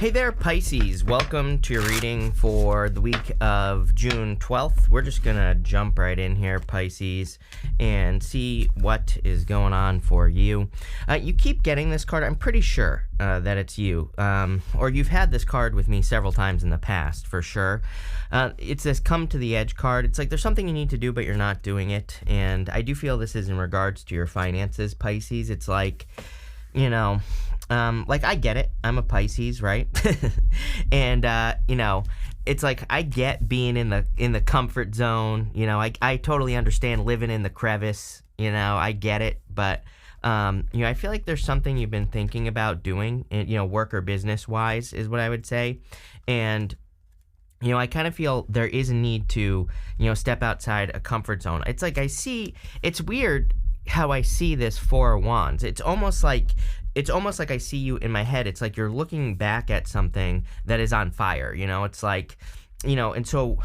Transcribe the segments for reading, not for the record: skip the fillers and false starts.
Hey there, Pisces. Welcome to your reading for the week of June 12th. We're just going to jump right in here, Pisces, and see what is going on for you. You keep getting this card. I'm pretty sure that it's you, or you've had this card with me several times in the past, for sure. It's this come to the edge card. It's like there's something you need to do, but you're not doing it. And I do feel this is in regards to your finances, Pisces. It's like, like I get it. I'm a Pisces, right? And it's like I get being in the comfort zone. I totally understand living in the crevice. I get it, but I feel like there's something you've been thinking about doing, work or business wise, is what I would say, and. I kind of feel there is a need to, step outside a comfort zone. It's like it's weird how I see this Four of Wands. It's almost like I see you in my head. It's like you're looking back at something that is on fire, It's like, and so,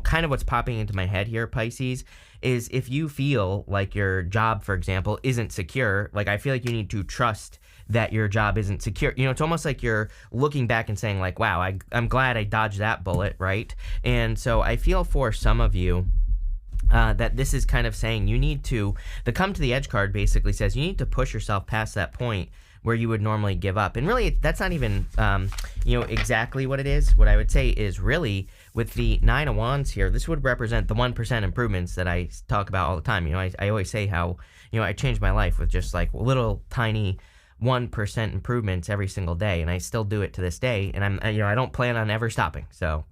kind of what's popping into my head here, Pisces, is if you feel like your job, for example, isn't secure, like I feel like you need to trust that your job isn't secure. It's almost like you're looking back and saying like, wow, I'm glad I dodged that bullet, right? And so I feel for some of you that this is kind of saying you need to, the come to the edge card basically says you need to push yourself past that point where you would normally give up. And really, that's not even, exactly what it is. What I would say is really with the Nine of Wands here, this would represent the 1% improvements that I talk about all the time. I always say how, I changed my life with just like little tiny 1% improvements every single day, and I still do it to this day, and I don't plan on ever stopping. So,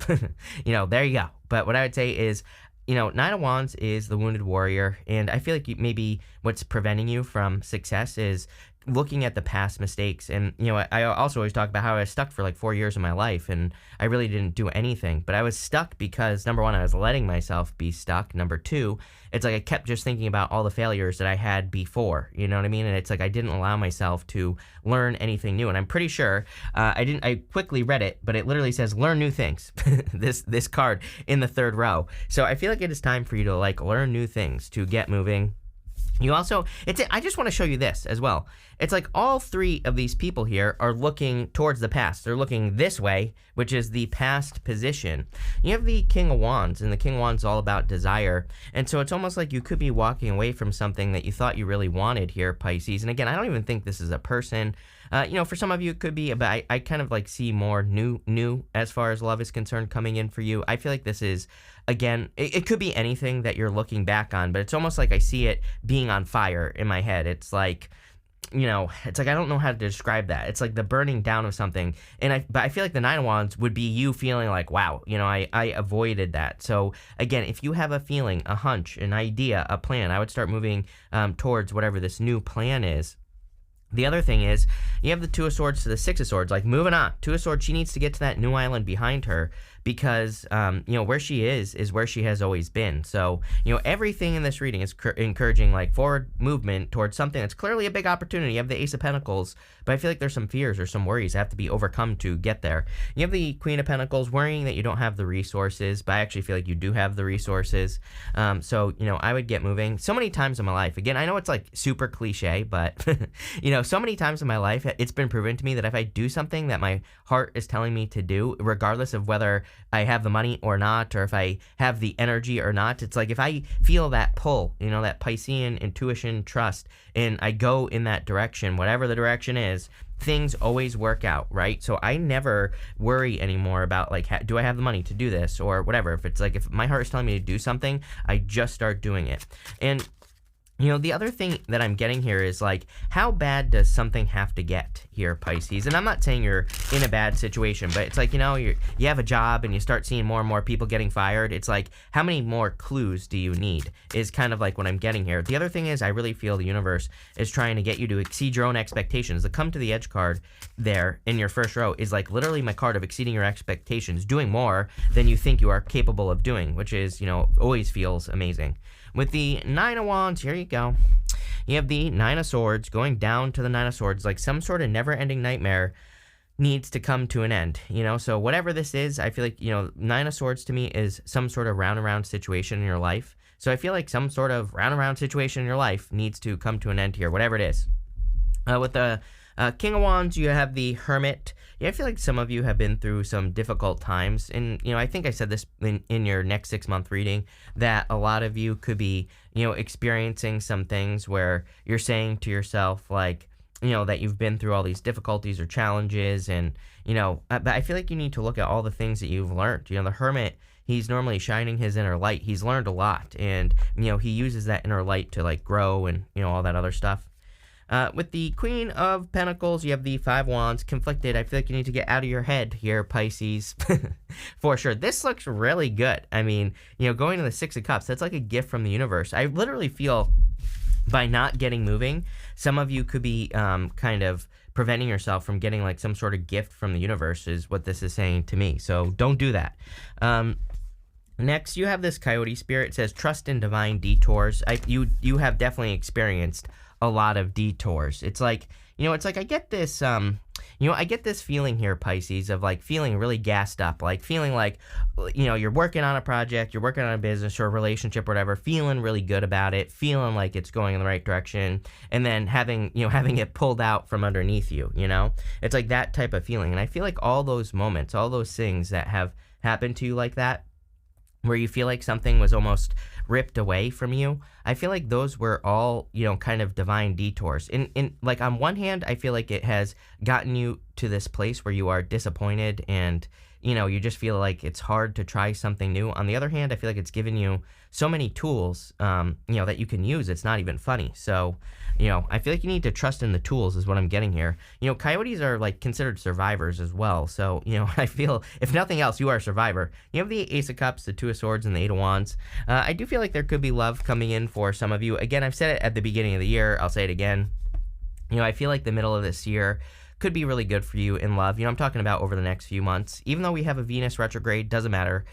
there you go. But what I would say is, Nine of Wands is the wounded warrior, and I feel like maybe what's preventing you from success is looking at the past mistakes. And I also always talk about how I was stuck for like 4 years of my life and I really didn't do anything, but I was stuck because number one, I was letting myself be stuck. Number two, it's like I kept just thinking about all the failures that I had before, you know what I mean? And it's like I didn't allow myself to learn anything new. And I'm pretty sure I quickly read it, but it literally says learn new things. this card in the third row. So I feel like it is time for you to like learn new things, to get moving. I just want to show you this as well. It's like all three of these people here are looking towards the past. They're looking this way, which is the past position. You have the King of Wands, and the King of Wands is all about desire. And so it's almost like you could be walking away from something that you thought you really wanted here, Pisces. And again, I don't even think this is a person. For some of you it could be, but I kind of like see more new as far as love is concerned coming in for you. I feel like this is, again, it could be anything that you're looking back on, but it's almost like I see it being on fire in my head. It's like, it's like I don't know how to describe that. It's like the burning down of something. But I feel like the Nine of Wands would be you feeling like, wow, I avoided that. So again, if you have a feeling, a hunch, an idea, a plan, I would start moving towards whatever this new plan is. The other thing is, you have the Two of Swords to the Six of Swords, like moving on. Two of Swords, she needs to get to that new island behind her because, where she is where she has always been. So, everything in this reading is encouraging, like, forward movement towards something that's clearly a big opportunity. You have the Ace of Pentacles, but I feel like there's some fears or some worries that have to be overcome to get there. You have the Queen of Pentacles, worrying that you don't have the resources, but I actually feel like you do have the resources. So, I would get moving. So many times in my life, again, I know it's, like, super cliche, but, so many times in my life, it's been proven to me that if I do something that my heart is telling me to do, regardless of whether I have the money or not, or if I have the energy or not, it's like if I feel that pull, that Piscean intuition trust, and I go in that direction, whatever the direction is, things always work out, right? So I never worry anymore about like, do I have the money to do this or whatever. If it's like, if my heart is telling me to do something, I just start doing it. And the other thing that I'm getting here is like, how bad does something have to get here, Pisces? And I'm not saying you're in a bad situation, but it's like, you have a job and you start seeing more and more people getting fired. It's like, how many more clues do you need is kind of like what I'm getting here. The other thing is I really feel the universe is trying to get you to exceed your own expectations. The come to the edge card there in your first row is like literally my card of exceeding your expectations, doing more than you think you are capable of doing, which is, always feels amazing. With the Nine of Wands, here you go. You have the Nine of Swords going down to the Nine of Swords, like some sort of never-ending nightmare needs to come to an end, So whatever this is, I feel like, Nine of Swords to me is some sort of round and round situation in your life. So I feel like some sort of round and round situation in your life needs to come to an end here, whatever it is. With the King of Wands, you have the Hermit. Yeah, I feel like some of you have been through some difficult times. And, I think I said this in your next 6-month reading, that a lot of you could be, experiencing some things where you're saying to yourself, like, that you've been through all these difficulties or challenges. And, but I feel like you need to look at all the things that you've learned. The Hermit, he's normally shining his inner light. He's learned a lot. And, he uses that inner light to, like, grow and, all that other stuff. With the Queen of Pentacles, you have the Five Wands. Conflicted. I feel like you need to get out of your head here, Pisces. For sure. This looks really good. I mean, going to the Six of Cups, that's like a gift from the universe. I literally feel by not getting moving, some of you could be kind of preventing yourself from getting like some sort of gift from the universe, is what this is saying to me. So don't do that. Next, you have this Coyote spirit. It says, trust in divine detours. You have definitely experienced a lot of detours. It's like, I get this, I get this feeling here, Pisces, of like feeling really gassed up, like feeling like, you're working on a project, you're working on a business or a relationship or whatever, feeling really good about it, feeling like it's going in the right direction, and then having it pulled out from underneath you, It's like that type of feeling. And I feel like all those moments, all those things that have happened to you like that, where you feel like something was almost ripped away from you, I feel like those were all, kind of divine detours. In like, on one hand, I feel like it has gotten you to this place where you are disappointed and, you just feel like it's hard to try something new. On the other hand, I feel like it's given you so many tools, that you can use. It's not even funny. So, I feel like you need to trust in the tools is what I'm getting here. Coyotes are like considered survivors as well. So, I feel if nothing else, you are a survivor. You have the Ace of Cups, the Two of Swords, and the Eight of Wands. I do feel like there could be love coming in for some of you. Again, I've said it at the beginning of the year. I'll say it again. I feel like the middle of this year could be really good for you in love. I'm talking about over the next few months. Even though we have a Venus retrograde, doesn't matter.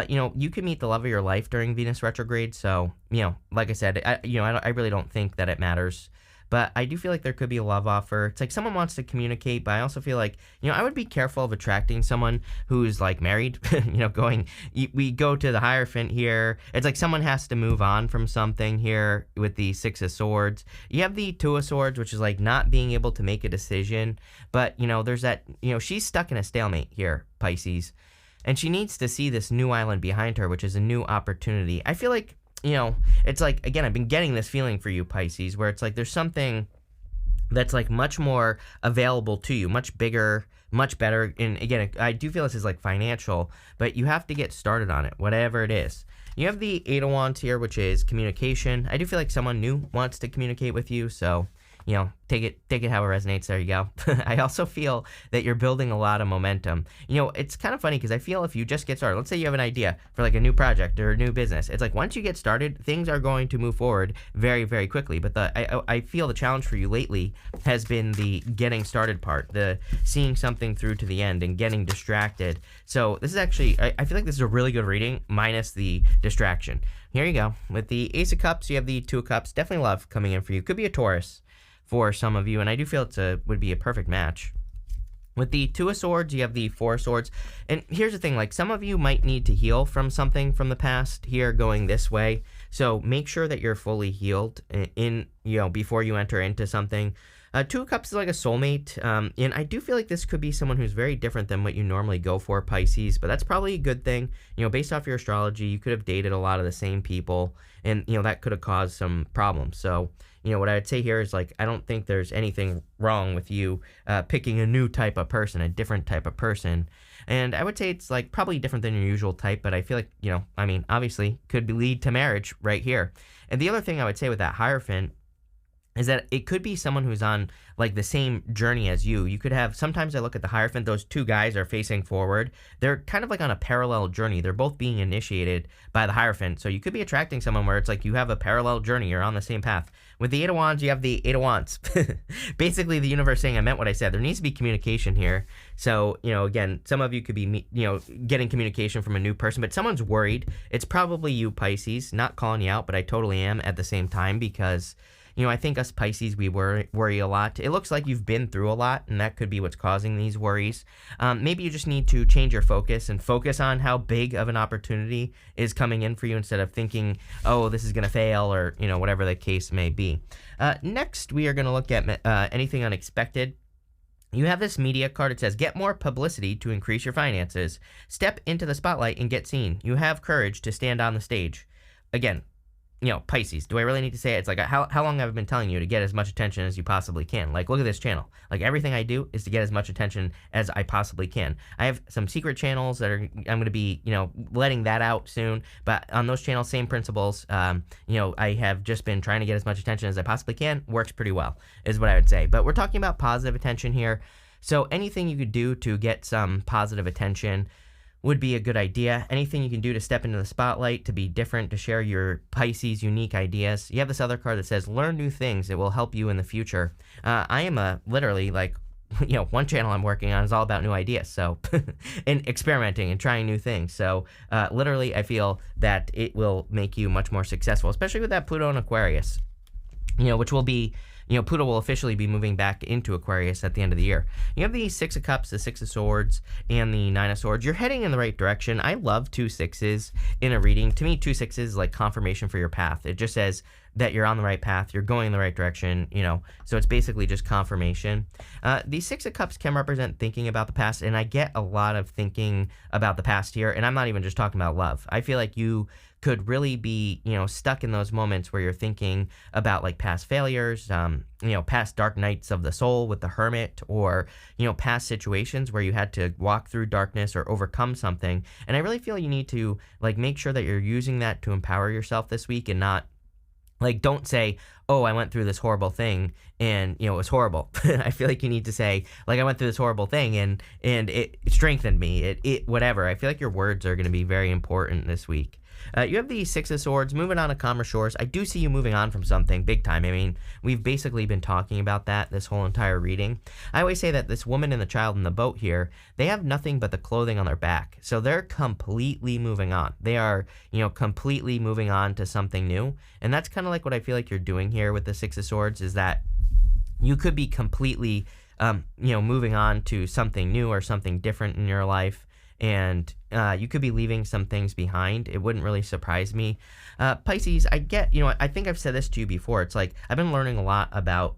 You can meet the love of your life during Venus retrograde. So, like I said, I really don't think that it matters. But I do feel like there could be a love offer. It's like someone wants to communicate, but I also feel like, I would be careful of attracting someone who's like married, we go to the Hierophant here. It's like someone has to move on from something here with the Six of Swords. You have the Two of Swords, which is like not being able to make a decision. But, there's that, she's stuck in a stalemate here, Pisces. And she needs to see this new island behind her, which is a new opportunity. I feel like, it's like, again, I've been getting this feeling for you, Pisces, where it's like there's something that's like much more available to you, much bigger, much better. And again, I do feel this is like financial, but you have to get started on it, whatever it is. You have the Eight of Wands here, which is communication. I do feel like someone new wants to communicate with you, so take it how it resonates. There you go. I also feel that you're building a lot of momentum. It's kind of funny because I feel if you just get started, let's say you have an idea for like a new project or a new business, it's like once you get started, things are going to move forward very, very quickly. But I feel the challenge for you lately has been the getting started part, the seeing something through to the end and getting distracted. So this is actually, I feel like this is a really good reading minus the distraction. Here you go. With the Ace of Cups, you have the Two of Cups. Definitely love coming in for you. Could be a Taurus for some of you, and I do feel would be a perfect match. With the Two of Swords, you have the Four of Swords. And here's the thing, like some of you might need to heal from something from the past here going this way. So make sure that you're fully healed before you enter into something. Two of Cups is like a soulmate. And I do feel like this could be someone who's very different than what you normally go for, Pisces, but that's probably a good thing. Based off your astrology, you could have dated a lot of the same people, and, that could have caused some problems. So, what I would say here is like, I don't think there's anything wrong with you picking a new type of person, a different type of person. And I would say it's like probably different than your usual type, but I feel like, obviously could lead to marriage right here. And the other thing I would say with that Hierophant is that it could be someone who's on like the same journey as you. You could have, sometimes I look at the Hierophant, those two guys are facing forward. They're kind of like on a parallel journey. They're both being initiated by the Hierophant. So you could be attracting someone where it's like you have a parallel journey. You're on the same path. With the Eight of Wands, you have the Eight of Wands. Basically, the universe saying I meant what I said. There needs to be communication here. So, again, some of you could be, getting communication from a new person, but someone's worried. It's probably you, Pisces. Not calling you out, but I totally am at the same time because I think us Pisces, we worry a lot. It looks like you've been through a lot, and that could be what's causing these worries. Maybe you just need to change your focus and focus on how big of an opportunity is coming in for you instead of thinking, oh, this is going to fail or, whatever the case may be. Next, we are going to look at anything unexpected. You have this media card. It says, get more publicity to increase your finances. Step into the spotlight and get seen. You have courage to stand on the stage. Again, Pisces, do I really need to say it? It's like, how long have I been telling you to get as much attention as you possibly can? Like, look at this channel. Like, everything I do is to get as much attention as I possibly can. I have some secret channels that I'm going to be, letting that out soon. But on those channels, same principles. I have just been trying to get as much attention as I possibly can. Works pretty well, is what I would say. But we're talking about positive attention here. So anything you could do to get some positive attention would be a good idea. Anything you can do to step into the spotlight, to be different, to share your Pisces unique ideas. You have this other card that says, learn new things. It will help you in the future. I am literally like, one channel I'm working on is all about new ideas. So, and experimenting and trying new things. So, literally, I feel that it will make you much more successful, especially with that Pluto in Aquarius, which will be, Pluto will officially be moving back into Aquarius at the end of the year. You have the Six of Cups, the Six of Swords, and the Nine of Swords. You're heading in the right direction. I love 2 sixes in a reading. To me, 2 sixes is like confirmation for your path. It just says that you're on the right path, you're going in the right direction, so it's basically just confirmation. The Six of Cups can represent thinking about the past, and I get a lot of thinking about the past here, and I'm not even just talking about love. I feel like you could really be, stuck in those moments where you're thinking about like past failures, past dark nights of the soul with the Hermit, or, past situations where you had to walk through darkness or overcome something. And I really feel you need to like make sure that you're using that to empower yourself this week, and not like, don't say, oh, I went through this horrible thing and, it was horrible. I feel like you need to say, like, I went through this horrible thing and it strengthened me, it whatever. I feel like your words are going to be very important this week. You have the Six of Swords, moving on to calmer shores. I do see you moving on from something big time. I mean, we've basically been talking about that this whole entire reading. I always say that this woman and the child in the boat here, they have nothing but the clothing on their back. So they're completely moving on. They are, completely moving on to something new. And that's kind of like what I feel like you're doing here with the Six of Swords, is that you could be completely, moving on to something new or something different in your life. And you could be leaving some things behind. It wouldn't really surprise me. Pisces, I get, I think I've said this to you before. It's like, I've been learning a lot about,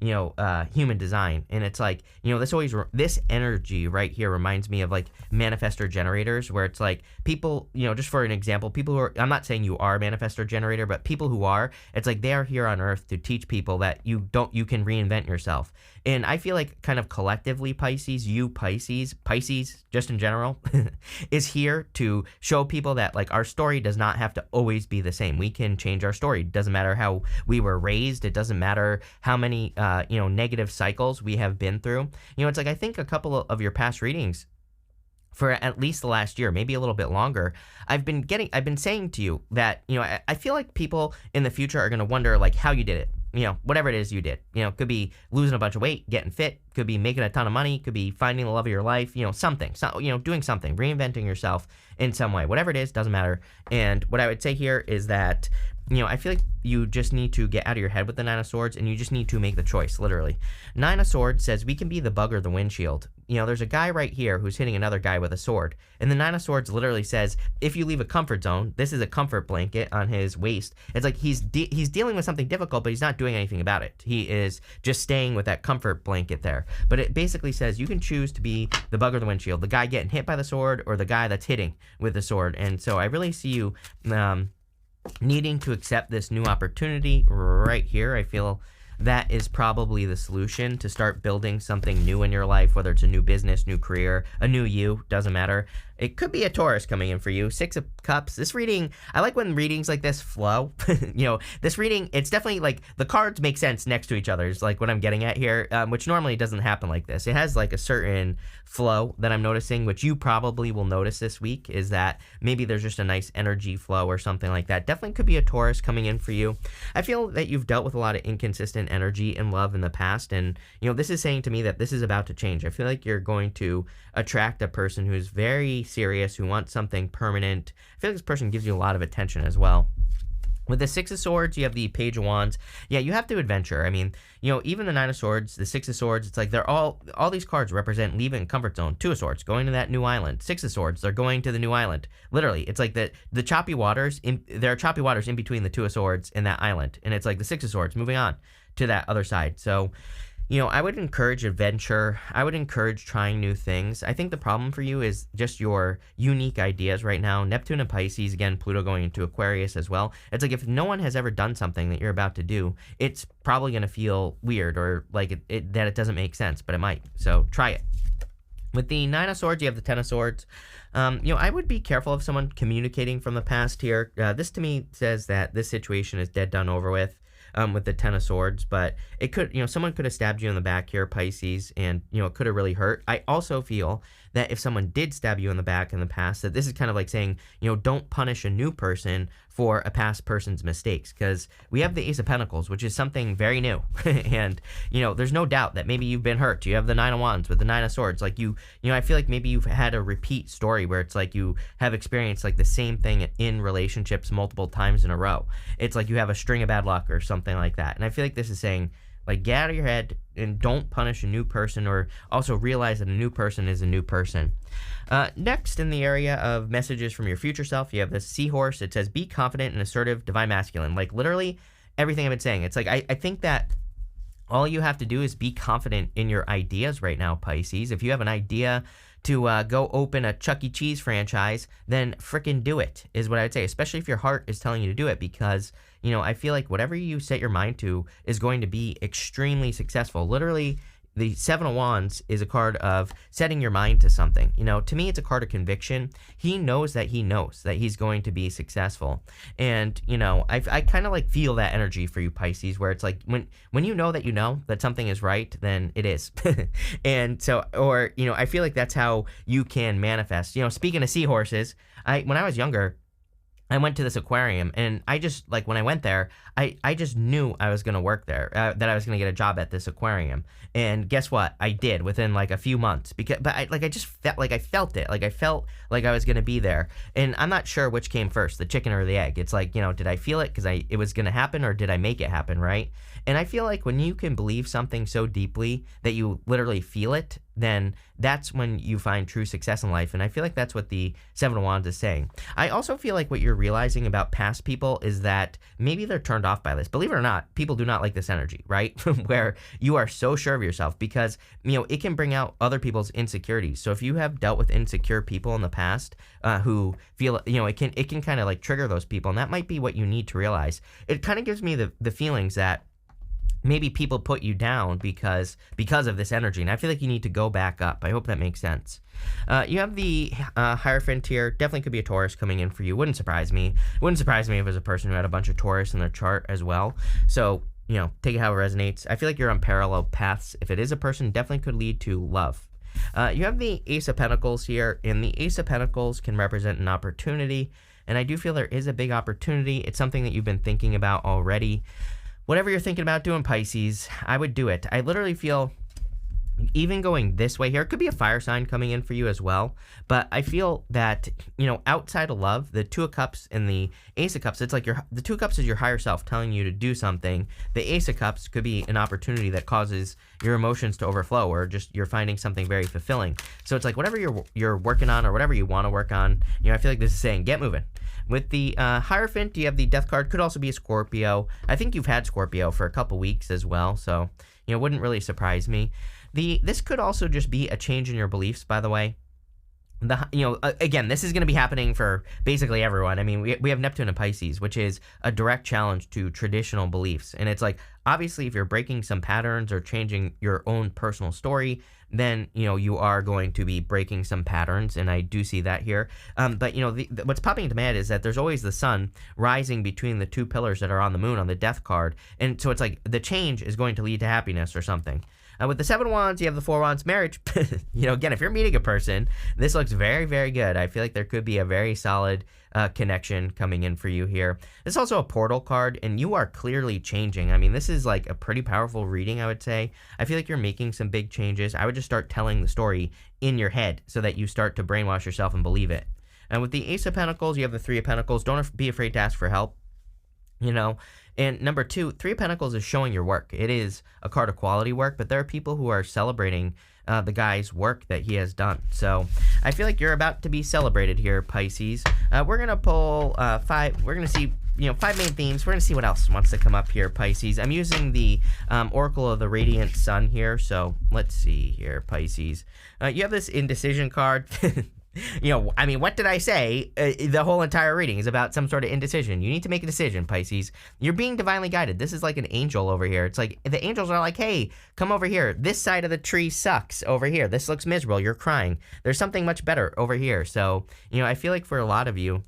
human design. And it's like, this energy right here reminds me of like manifestor generators, where it's like people, just for an example, people who are, I'm not saying you are a manifestor generator, but people who are, it's like they are here on earth to teach people that you can reinvent yourself. And I feel like kind of collectively Pisces, Pisces, just in general, is here to show people that like our story does not have to always be the same. We can change our story. It doesn't matter how we were raised. It doesn't matter how many, negative cycles we have been through. It's like, I think a couple of your past readings, for at least the last year, maybe a little bit longer, I've been saying to you that, I feel like people in the future are going to wonder like how you did it. Whatever it is you did, could be losing a bunch of weight, getting fit, could be making a ton of money, could be finding the love of your life, something, doing something, reinventing yourself in some way, whatever it is, doesn't matter. And what I would say here is that, I feel like you just need to get out of your head with the Nine of Swords, and you just need to make the choice, literally. Nine of Swords says we can be the bug or the windshield. There's a guy right here who's hitting another guy with a sword. And the Nine of Swords literally says, if you leave a comfort zone, this is a comfort blanket on his waist. It's like he's dealing with something difficult, but he's not doing anything about it. He is just staying with that comfort blanket there. But it basically says you can choose to be the bug or the windshield, the guy getting hit by the sword or the guy that's hitting with the sword. And so I really see you needing to accept this new opportunity right here. I feel that is probably the solution to start building something new in your life, whether it's a new business, new career, a new you, doesn't matter. It could be a Taurus coming in for you. Six of Cups. This reading, I like when readings like this flow. This reading, it's definitely like the cards make sense next to each other is like what I'm getting at here, which normally doesn't happen like this. It has like a certain flow that I'm noticing, which you probably will notice this week, is that maybe there's just a nice energy flow or something like that. Definitely could be a Taurus coming in for you. I feel that you've dealt with a lot of inconsistent energy and love in the past, and this is saying to me that this is about to change. I feel like you're going to attract a person who's very serious, who wants something permanent. I feel like this person gives you a lot of attention as well. With the Six of Swords, you have the Page of Wands. Yeah, you have to adventure. I mean, even the Nine of Swords, the Six of Swords, it's like they're all these cards represent leaving a comfort zone. Two of Swords, going to that new island. Six of Swords, they're going to the new island. Literally, it's like the choppy waters, there are choppy waters in between the Two of Swords and that island. And it's like the Six of Swords moving on to that other side. So I would encourage adventure. I would encourage trying new things. I think the problem for you is just your unique ideas right now. Neptune and Pisces, again, Pluto going into Aquarius as well. It's like if no one has ever done something that you're about to do, it's probably going to feel weird or like that it doesn't make sense, but it might. So try it. With the Nine of Swords, you have the Ten of Swords. I would be careful of someone communicating from the past here. This to me says that this situation is dead, done, over with the Ten of Swords, but it could, someone could have stabbed you in the back here, Pisces, and, it could have really hurt. I also feel that if someone did stab you in the back in the past, that this is kind of like saying, don't punish a new person for a past person's mistakes, because we have the Ace of Pentacles, which is something very new. And, there's no doubt that maybe you've been hurt. You have the Nine of Wands with the Nine of Swords. Like I feel like maybe you've had a repeat story where it's like you have experienced like the same thing in relationships multiple times in a row. It's like you have a string of bad luck or something like that. And I feel like this is saying, like, get out of your head and don't punish a new person, or also realize that a new person is a new person. Next, in the area of messages from your future self, you have this Seahorse. It says, be confident and assertive, divine masculine. Like, literally everything I've been saying. It's like, I think that all you have to do is be confident in your ideas right now, Pisces. If you have an idea to go open a Chuck E. Cheese franchise, then frickin' do it, is what I'd say, especially if your heart is telling you to do it, because, I feel like whatever you set your mind to is going to be extremely successful. Literally, the Seven of Wands is a card of setting your mind to something. To me, it's a card of conviction. He knows that he's going to be successful. And, I kind of like feel that energy for you, Pisces, where it's like when you know that something is right, then it is. And so, or, I feel like that's how you can manifest. Speaking of seahorses, when I was younger, I went to this aquarium, and I just, like, when I went there, I just knew I was going to work there, that I was going to get a job at this aquarium. And guess what? I did within, like, a few months. I just felt like I felt it. Like, I felt like I was going to be there. And I'm not sure which came first, the chicken or the egg. It's like, did I feel it because it was going to happen, or did I make it happen, right? And I feel like when you can believe something so deeply that you literally feel it, then that's when you find true success in life. And I feel like that's what the Seven of Wands is saying. I also feel like what you're realizing about past people is that maybe they're turned off by this. Believe it or not, people do not like this energy, right? Where you are so sure of yourself, because, it can bring out other people's insecurities. So if you have dealt with insecure people in the past who feel, it can kind of like trigger those people. And that might be what you need to realize. It kind of gives me the feelings that maybe people put you down because of this energy, and I feel like you need to go back up. I hope that makes sense. You have the Hierophant here. Definitely could be a Taurus coming in for you. Wouldn't surprise me. Wouldn't surprise me if it was a person who had a bunch of Taurus in their chart as well. So, take it how it resonates. I feel like you're on parallel paths. If it is a person, definitely could lead to love. You have the Ace of Pentacles here, and the Ace of Pentacles can represent an opportunity, and I do feel there is a big opportunity. It's something that you've been thinking about already. Whatever you're thinking about doing, Pisces, I would do it. I literally feel even going this way here, it could be a fire sign coming in for you as well. But I feel that, outside of love, the Two of Cups and the Ace of Cups, it's like the Two of Cups is your higher self telling you to do something. The Ace of Cups could be an opportunity that causes your emotions to overflow, or just you're finding something very fulfilling. So it's like whatever you're working on, or whatever you want to work on, I feel like this is saying, get moving. With the Hierophant, you have the Death card. Could also be a Scorpio. I think you've had Scorpio for a couple weeks as well, so wouldn't really surprise me. This could also just be a change in your beliefs, by the way. Again, this is going to be happening for basically everyone. I mean, we have Neptune and Pisces, which is a direct challenge to traditional beliefs. And it's like, obviously, if you're breaking some patterns or changing your own personal story, then, you are going to be breaking some patterns. And I do see that here. But, what's popping into my head is that there's always the sun rising between the two pillars that are on the moon on the Death card. And so it's like the change is going to lead to happiness or something. With the Seven of Wands, you have the Four of Wands, marriage. Again, if you're meeting a person, this looks very, very good. I feel like there could be a very solid connection coming in for you here. This is also a portal card, and you are clearly changing. I mean, this is like a pretty powerful reading, I would say. I feel like you're making some big changes. I would just start telling the story in your head so that you start to brainwash yourself and believe it. And with the Ace of Pentacles, you have the Three of Pentacles. Don't be afraid to ask for help. And number two, Three of Pentacles is showing your work. It is a card of quality work, but there are people who are celebrating the guy's work that he has done. So I feel like you're about to be celebrated here, Pisces. We're going to pull 5. We're going to see 5 main themes. We're going to see what else wants to come up here, Pisces. I'm using the Oracle of the Radiant Sun here. So let's see here, Pisces. You have this indecision card. What did I say? The whole entire reading is about some sort of indecision. You need to make a decision, Pisces. You're being divinely guided. This is like an angel over here. It's like the angels are like, hey, come over here. This side of the tree sucks over here. This looks miserable. You're crying. There's something much better over here. So, I feel like for a lot of you,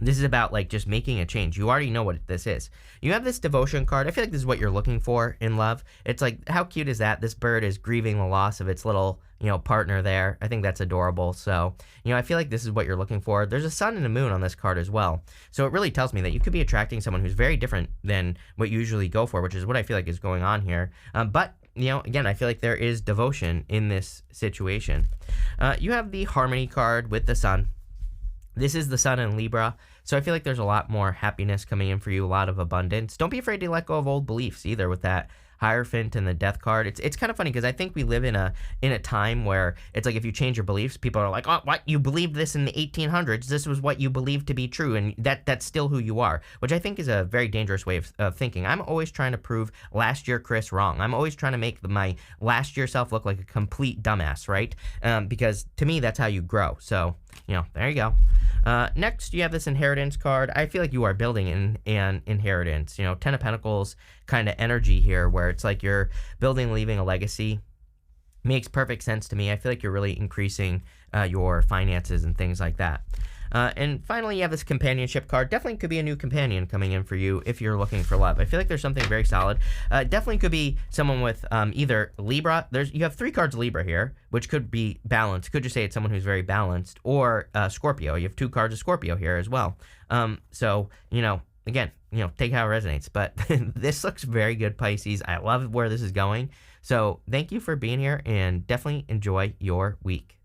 this is about like just making a change. You already know what this is. You have this devotion card. I feel like this is what you're looking for in love. It's like, how cute is that? This bird is grieving the loss of its little, partner there. I think that's adorable. So, I feel like this is what you're looking for. There's a sun and a moon on this card as well. So it really tells me that you could be attracting someone who's very different than what you usually go for, which is what I feel like is going on here. But again, I feel like there is devotion in this situation. You have the harmony card with the sun. This is the sun in Libra, so I feel like there's a lot more happiness coming in for you, a lot of abundance. Don't be afraid to let go of old beliefs either with that Hierophant and the Death card. It's kind of funny because I think we live in a time where it's like if you change your beliefs, people are like, oh, what? You believed this in the 1800s. This was what you believed to be true, and that's still who you are, which I think is a very dangerous way of thinking. I'm always trying to prove last year Chris wrong. I'm always trying to make my last year self look like a complete dumbass, right? Because to me, that's how you grow. So, there you go. Next, you have this inheritance card. I feel like you are building an inheritance. Ten of Pentacles kind of energy here where it's like you're building, leaving a legacy. Makes perfect sense to me. I feel like you're really increasing your finances and things like that. And finally, you have this companionship card. Definitely could be a new companion coming in for you if you're looking for love. I feel like there's something very solid. Definitely could be someone with either Libra. You have 3 cards Libra here, which could be balanced. Could just say it's someone who's very balanced. Or Scorpio. You have 2 cards of Scorpio here as well. So, again, take how it resonates. But this looks very good, Pisces. I love where this is going. So thank you for being here and definitely enjoy your week.